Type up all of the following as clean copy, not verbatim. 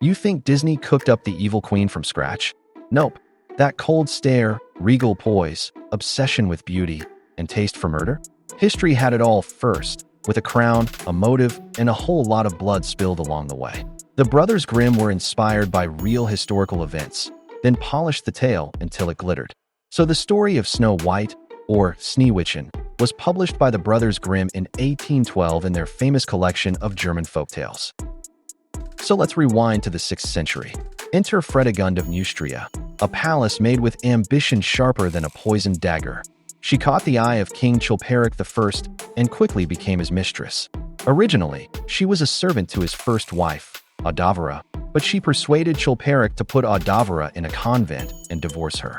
You think Disney cooked up the evil queen from scratch? Nope. That cold stare, regal poise, obsession with beauty, and taste for murder? History had it all first, with a crown, a motive, and a whole lot of blood spilled along the way. The Brothers Grimm were inspired by real historical events, then polished the tale until it glittered. So the story of Snow White, or Sneeuwwitchen, was published by the Brothers Grimm in 1812 in their famous collection of German folktales. So let's rewind to the 6th century. Enter Fredegund of Neustria, a palace made with ambition sharper than a poisoned dagger. She caught the eye of King Chilperic I and quickly became his mistress. Originally, she was a servant to his first wife, Audavara, but she persuaded Chilperic to put Audavara in a convent and divorce her.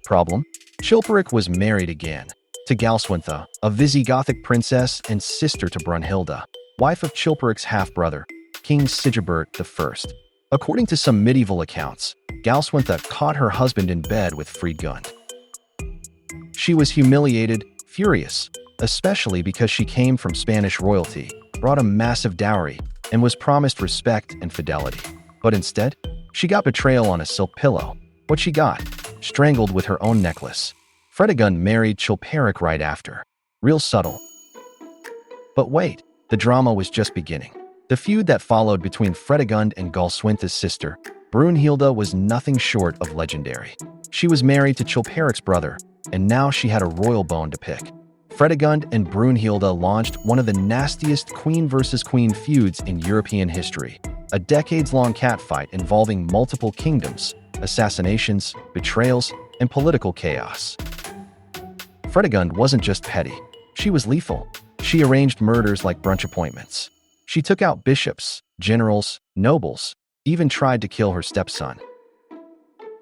Problem? Chilperic was married again, to Galswintha, a Visigothic princess and sister to Brunhilda, wife of Chilperic's half-brother, King Sigibert I. According to some medieval accounts, Galswintha caught her husband in bed with Fredegund. She was humiliated, furious, especially because she came from Spanish royalty, brought a massive dowry, and was promised respect and fidelity. But instead, she got betrayal on a silk pillow. What she got? Strangled with her own necklace. Fredegund married Chilperic right after. Real subtle. But wait, the drama was just beginning. The feud that followed between Fredegund and Galswintha's sister, Brunhilda, was nothing short of legendary. She was married to Chilperic's brother, and now she had a royal bone to pick. Fredegund and Brunhilda launched one of the nastiest queen versus queen feuds in European history, a decades-long catfight involving multiple kingdoms, assassinations, betrayals, and political chaos. Fredegund wasn't just petty. She was lethal. She arranged murders like brunch appointments. She took out bishops, generals, nobles, even tried to kill her stepson.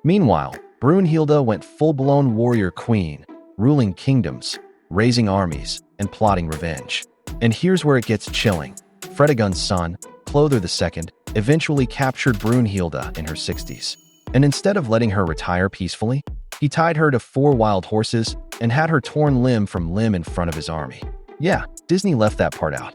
Meanwhile, Brunhilda went full-blown warrior queen, ruling kingdoms, raising armies, and plotting revenge. And here's where it gets chilling. Fredegund's son, Clotho II, eventually captured Brunhilda in her 60s. And instead of letting her retire peacefully, he tied her to 4 wild horses and had her torn limb from limb in front of his army. Yeah, Disney left that part out.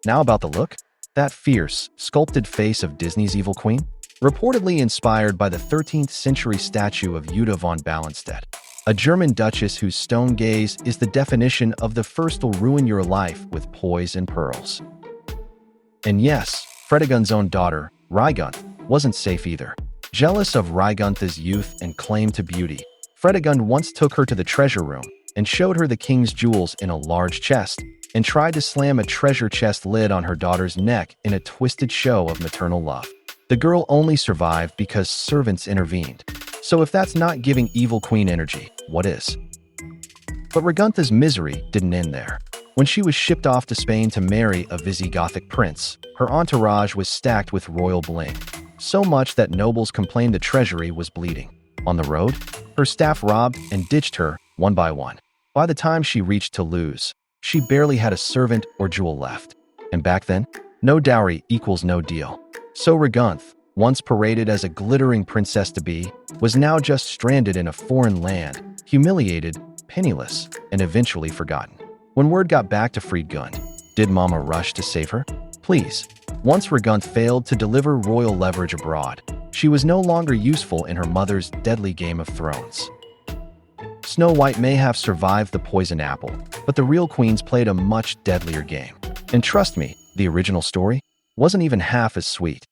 Now about the look? That fierce, sculpted face of Disney's evil queen? Reportedly inspired by the 13th century statue of Jutta von Ballenstedt, a German duchess whose stone gaze is the definition of the first will ruin your life with poise and pearls. And yes, Fredegund's own daughter, Raigunth, wasn't safe either. Jealous of Raigunth's youth and claim to beauty, Fredegund once took her to the treasure room and showed her the king's jewels in a large chest and tried to slam a treasure chest lid on her daughter's neck in a twisted show of maternal love. The girl only survived because servants intervened. So if that's not giving evil queen energy, what is? But Raguntha's misery didn't end there. When she was shipped off to Spain to marry a Visigothic prince, her entourage was stacked with royal bling, so much that nobles complained the treasury was bleeding. On the road, her staff robbed and ditched her one by one. By the time she reached Toulouse, she barely had a servant or jewel left. And back then, no dowry equals no deal. So Ragunth, once paraded as a glittering princess-to-be, was now just stranded in a foreign land, humiliated, penniless, and eventually forgotten. When word got back to Fredegund, did Mama rush to save her? Please. Once Ragunth failed to deliver royal leverage abroad, she was no longer useful in her mother's deadly Game of Thrones. Snow White may have survived the poison apple, but the real queens played a much deadlier game. And trust me, the original story wasn't even half as sweet.